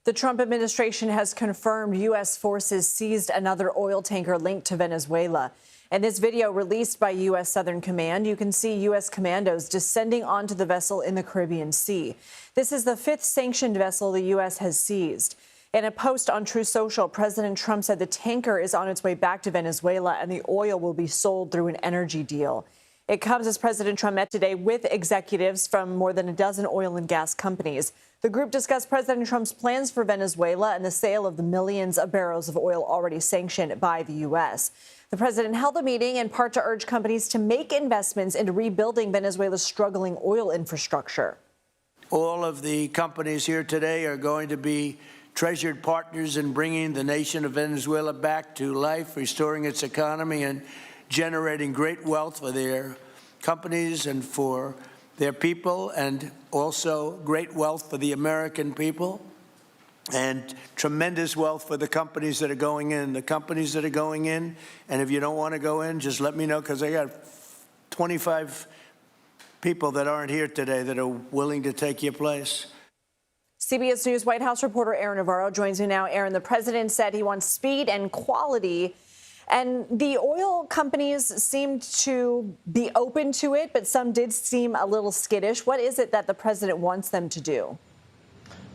The Trump administration has confirmed U.S. forces seized another oil tanker linked to Venezuela. In this video released by U.S. Southern Command, you can see U.S. commandos descending onto the vessel in the Caribbean Sea. This is the fifth sanctioned vessel the U.S. has seized. In a post on Truth Social, President Trump said the tanker is on its way back to Venezuela and the oil will be sold through an energy deal. It comes as President Trump met today with executives from more than a dozen oil and gas companies. The group discussed President Trump's plans for Venezuela and the sale of the millions of barrels of oil already sanctioned by the U.S. The president held a meeting in part to urge companies to make investments into rebuilding Venezuela's struggling oil infrastructure. All of the companies here today are going to be treasured partners in bringing the nation of Venezuela back to life, restoring its economy, and generating great wealth for their companies and for their people, and also great wealth for the American people, and tremendous wealth for the companies that are going in. The companies that are going in, and if you don't want to go in, just let me know, because I got 25 people that aren't here today that are willing to take your place. CBS News White House reporter Aaron Navarro joins me now. Aaron, the president said he wants speed and quality, and the oil companies seemed to be open to it, but some did seem a little skittish. What is it that the president wants them to do?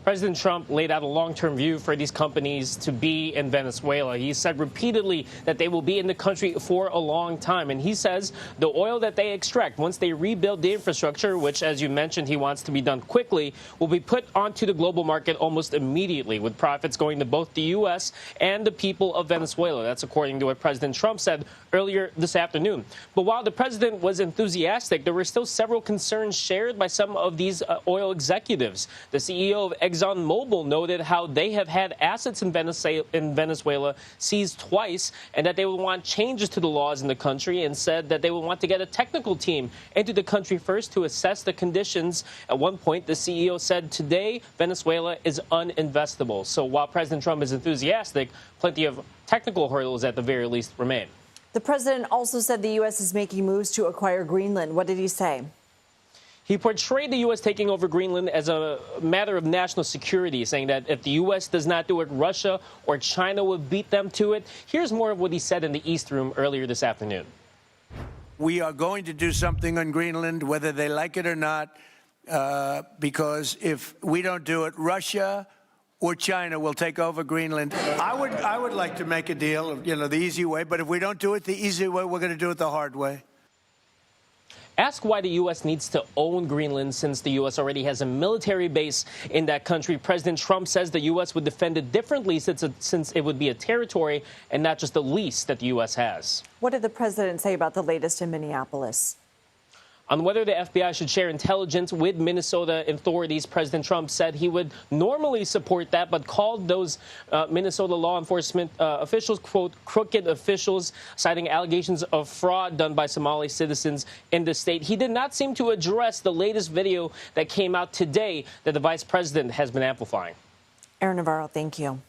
President Trump laid out a long-term view for these companies to be in Venezuela. He said repeatedly that they will be in the country for a long time. And he says the oil that they extract, once they rebuild the infrastructure, which, as you mentioned, he wants to be done quickly, will be put onto the global market almost immediately, with profits going to both the U.S. and the people of Venezuela. That's according to what President Trump said earlier this afternoon. But while the president was enthusiastic, there were still several concerns shared by some of these oil executives. The CEO of ExxonMobil noted how they have had assets in Venezuela seized twice, and that they would want changes to the laws in the country, and said that they would want to get a technical team into the country first to assess the conditions. At one point, the CEO said today Venezuela is uninvestable. So while President Trump is enthusiastic, plenty of technical hurdles at the very least remain. The president also said the U.S. is making moves to acquire Greenland. What did he say? He portrayed the U.S. taking over Greenland as a matter of national security, saying that if the U.S. does not do it, Russia or China will beat them to it. Here's more of what he said in the East Room earlier this afternoon. We are going to do something on Greenland, whether they like it or not, because if we don't do it, Russia or China will take over Greenland. I would like to make a deal, the easy way, but if we don't do it the easy way, we're going to do it the hard way. Ask why the U.S. needs to own Greenland, since the U.S. already has a military base in that country. President Trump says the U.S. would defend it differently since it would be a territory and not just a lease that the U.S. has. What did the president say about the latest in Minneapolis? On whether the FBI should share intelligence with Minnesota authorities, President Trump said he would normally support that, but called those Minnesota law enforcement officials, quote, crooked officials, citing allegations of fraud done by Somali citizens in the state. He did not seem to address the latest video that came out today that the vice president has been amplifying. Aaron Navarro, thank you.